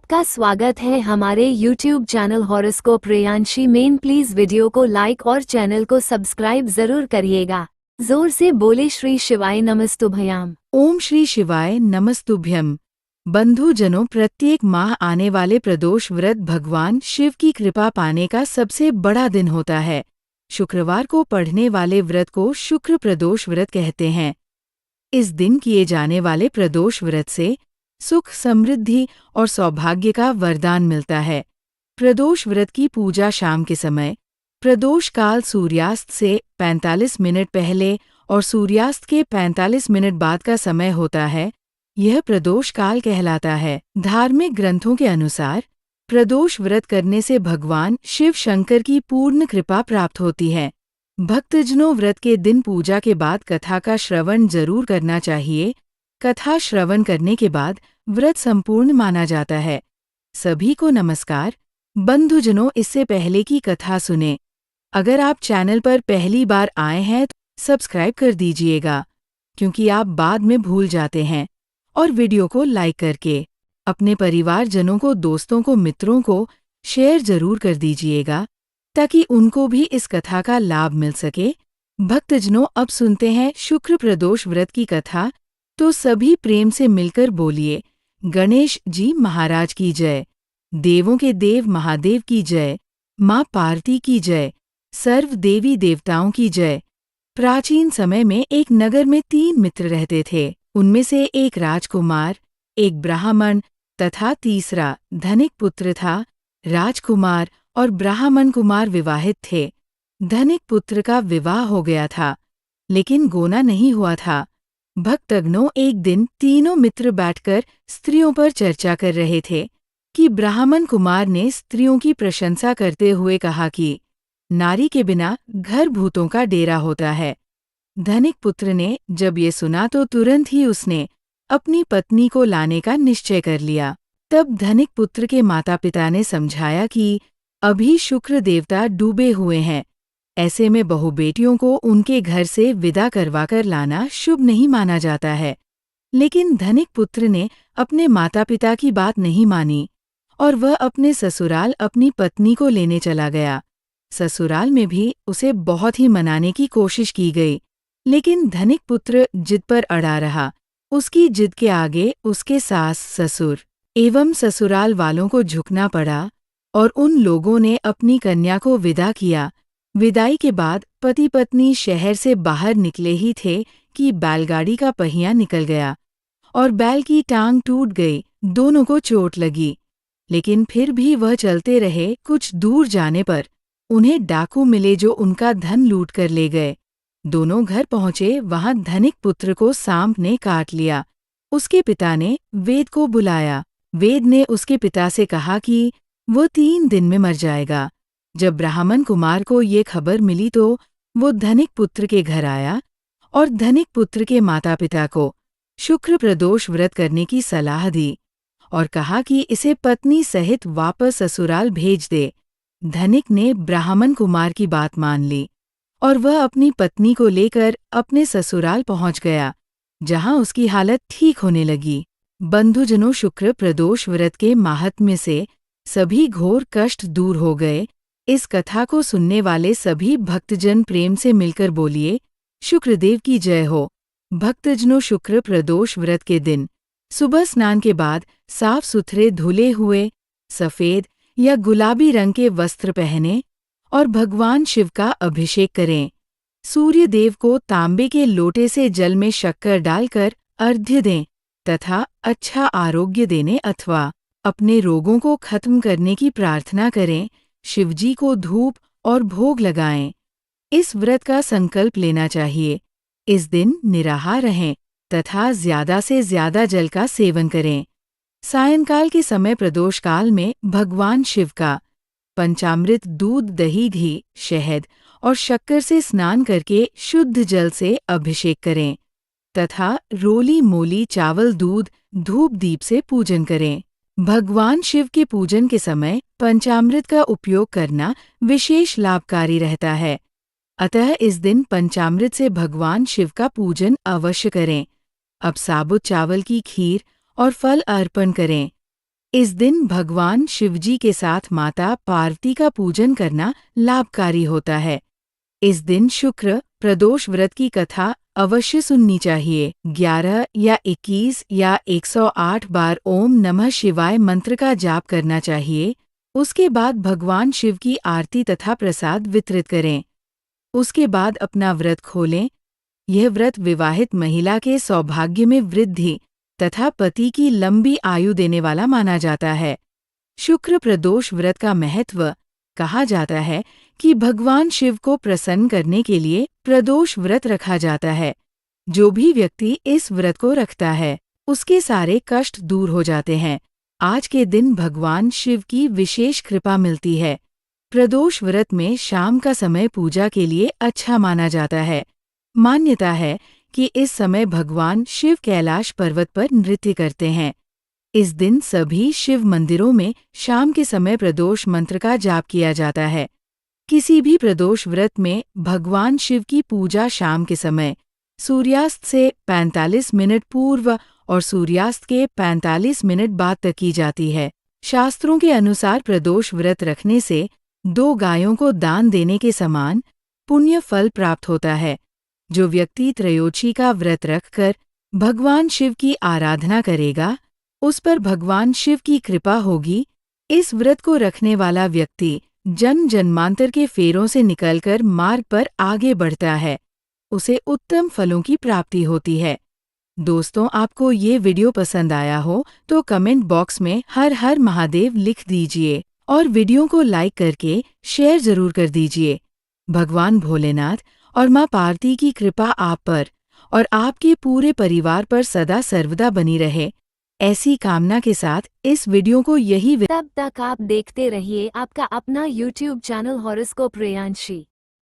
आपका स्वागत है हमारे YouTube चैनल हॉरोस्कोप रेयांशी में। प्लीज वीडियो को लाइक और चैनल को सब्सक्राइब जरूर करिएगा। जोर से बोले श्री शिवाय नमस्तुभ्यम। ओम श्री शिवाय नमस्तुभ्यम। बंधुजनों, प्रत्येक माह आने वाले प्रदोष व्रत भगवान शिव की कृपा पाने का सबसे बड़ा दिन होता है। शुक्रवार को पढ़ने वाले व्रत को शुक्र प्रदोष व्रत कहते हैं। इस दिन किए जाने वाले प्रदोष व्रत से सुख, समृद्धि और सौभाग्य का वरदान मिलता है। प्रदोष व्रत की पूजा शाम के समय, प्रदोष काल सूर्यास्त से 45 मिनट पहले और सूर्यास्त के 45 मिनट बाद का समय होता है। यह प्रदोष काल कहलाता है। धार्मिक ग्रंथों के अनुसार प्रदोष व्रत करने से भगवान शिव शंकर की पूर्ण कृपा प्राप्त होती है। भक्तजनों, व्रत के दिन पूजा के बाद कथा का श्रवण जरूर करना चाहिए। कथा श्रवण करने के बाद व्रत संपूर्ण माना जाता है। सभी को नमस्कार। बंधुजनों, इससे पहले की कथा सुने। अगर आप चैनल पर पहली बार आए हैं तो सब्सक्राइब कर दीजिएगा, क्योंकि आप बाद में भूल जाते हैं। और वीडियो को लाइक करके अपने परिवारजनों को, दोस्तों को, मित्रों को शेयर जरूर कर दीजिएगा, ताकि उनको भी इस कथा का लाभ मिल सके। भक्तजनों, अब सुनते हैं शुक्र प्रदोष व्रत की कथा। तो सभी प्रेम से मिलकर बोलिए, गणेश जी महाराज की जय, देवों के देव महादेव की जय, माँ पार्वती की जय, सर्व देवी देवताओं की जय। प्राचीन समय में एक नगर में 3 मित्र रहते थे। उनमें से एक राजकुमार, एक ब्राह्मण तथा तीसरा धनिक पुत्र था। राजकुमार और ब्राह्मण कुमार विवाहित थे। धनिक पुत्र का विवाह हो गया था, लेकिन गोना नहीं हुआ था। भक्तगणों, एक दिन तीनों मित्र बैठकर स्त्रियों पर चर्चा कर रहे थे कि ब्राह्मण कुमार ने स्त्रियों की प्रशंसा करते हुए कहा कि नारी के बिना घर भूतों का डेरा होता है। धनिक पुत्र ने जब ये सुना तो तुरंत ही उसने अपनी पत्नी को लाने का निश्चय कर लिया। तब धनिक पुत्र के माता पिता ने समझाया कि अभी शुक्र देवता डूबे हुए हैं, ऐसे में बहू बेटियों को उनके घर से विदा करवाकर लाना शुभ नहीं माना जाता है। लेकिन धनिक पुत्र ने अपने माता पिता की बात नहीं मानी और वह अपने ससुराल अपनी पत्नी को लेने चला गया। ससुराल में भी उसे बहुत ही मनाने की कोशिश की गई, लेकिन धनिक पुत्र जिद पर अड़ा रहा। उसकी जिद के आगे उसके सास, ससुर एवं ससुराल वालों को झुकना पड़ा और उन लोगों ने अपनी कन्या को विदा किया। विदाई के बाद पति पत्नी शहर से बाहर निकले ही थे कि बैलगाड़ी का पहिया निकल गया और बैल की टांग टूट गई। दोनों को चोट लगी, लेकिन फिर भी वह चलते रहे। कुछ दूर जाने पर उन्हें डाकू मिले जो उनका धन लूट कर ले गए। दोनों घर पहुंचे, वहां धनिक पुत्र को सांप ने काट लिया। उसके पिता ने वेद को बुलाया। वेद ने उसके पिता से कहा कि वो 3 दिन में मर जाएगा। जब ब्राह्मण कुमार को ये खबर मिली तो वो धनिक पुत्र के घर आया और धनिक पुत्र के माता पिता को शुक्र प्रदोष व्रत करने की सलाह दी और कहा कि इसे पत्नी सहित वापस ससुराल भेज दे। धनिक ने ब्राह्मण कुमार की बात मान ली और वह अपनी पत्नी को लेकर अपने ससुराल पहुंच गया, जहां उसकी हालत ठीक होने लगी। बंधुजनों, शुक्र प्रदोष व्रत के माहात्म्य से सभी घोर कष्ट दूर हो गए। इस कथा को सुनने वाले सभी भक्तजन प्रेम से मिलकर बोलिए, शुक्रदेव की जय हो। भक्तजनों, शुक्र प्रदोष व्रत के दिन सुबह स्नान के बाद साफ सुथरे धुले हुए सफेद या गुलाबी रंग के वस्त्र पहने और भगवान शिव का अभिषेक करें। सूर्य देव को तांबे के लोटे से जल में शक्कर डालकर अर्घ्य दें तथा अच्छा आरोग्य देने अथवा अपने रोगों को खत्म करने की प्रार्थना करें। शिवजी को धूप और भोग लगाएं। इस व्रत का संकल्प लेना चाहिए। इस दिन निराहार रहें तथा ज्यादा से ज्यादा जल का सेवन करें। सायंकाल के समय प्रदोष काल में भगवान शिव का पंचामृत दूध, दही, घी, शहद और शक्कर से स्नान करके शुद्ध जल से अभिषेक करें तथा रोली मोली चावल, दूध, धूप, दीप से पूजन करें। भगवान शिव के पूजन के समय पंचामृत का उपयोग करना विशेष लाभकारी रहता है। अतः इस दिन पंचामृत से भगवान शिव का पूजन अवश्य करें। अब साबुत चावल की खीर और फल अर्पण करें। इस दिन भगवान शिवजी के साथ माता पार्वती का पूजन करना लाभकारी होता है। इस दिन शुक्र प्रदोष व्रत की कथा अवश्य सुननी चाहिए। 11 या 21 या 108 बार ओम नमः शिवाय मंत्र का जाप करना चाहिए। उसके बाद भगवान शिव की आरती तथा प्रसाद वितरित करें। उसके बाद अपना व्रत खोलें। यह व्रत विवाहित महिला के सौभाग्य में वृद्धि तथा पति की लंबी आयु देने वाला माना जाता है। शुक्र प्रदोष व्रत का महत्व। कहा जाता है कि भगवान शिव को प्रसन्न करने के लिए प्रदोष व्रत रखा जाता है। जो भी व्यक्ति इस व्रत को रखता है, उसके सारे कष्ट दूर हो जाते हैं। आज के दिन भगवान शिव की विशेष कृपा मिलती है। प्रदोष व्रत में शाम का समय पूजा के लिए अच्छा माना जाता है। मान्यता है कि इस समय भगवान शिव कैलाश पर्वत पर नृत्य करते हैं। इस दिन सभी शिव मंदिरों में शाम के समय प्रदोष मंत्र का जाप किया जाता है। किसी भी प्रदोष व्रत में भगवान शिव की पूजा शाम के समय सूर्यास्त से 45 मिनट पूर्व और सूर्यास्त के 45 मिनट बाद तक की जाती है। शास्त्रों के अनुसार प्रदोष व्रत रखने से 2 गायों को दान देने के समान पुण्य फल प्राप्त होता है। जो व्यक्ति त्रयोदशी का व्रत रखकर भगवान शिव की आराधना करेगा, उस पर भगवान शिव की कृपा होगी। इस व्रत को रखने वाला व्यक्ति जन्म जन्मांतर के फेरों से निकलकर मार्ग पर आगे बढ़ता है। उसे उत्तम फलों की प्राप्ति होती है। दोस्तों, आपको ये वीडियो पसंद आया हो तो कमेंट बॉक्स में हर हर महादेव लिख दीजिए और वीडियो को लाइक करके शेयर जरूर कर दीजिए। भगवान भोलेनाथ और माँ पार्वती की कृपा आप पर और आपके पूरे परिवार पर सदा सर्वदा बनी रहे, ऐसी कामना के साथ इस वीडियो को यही तब तक आप देखते रहिए आपका अपना YouTube चैनल हॉरोस्कोप प्रियांशी।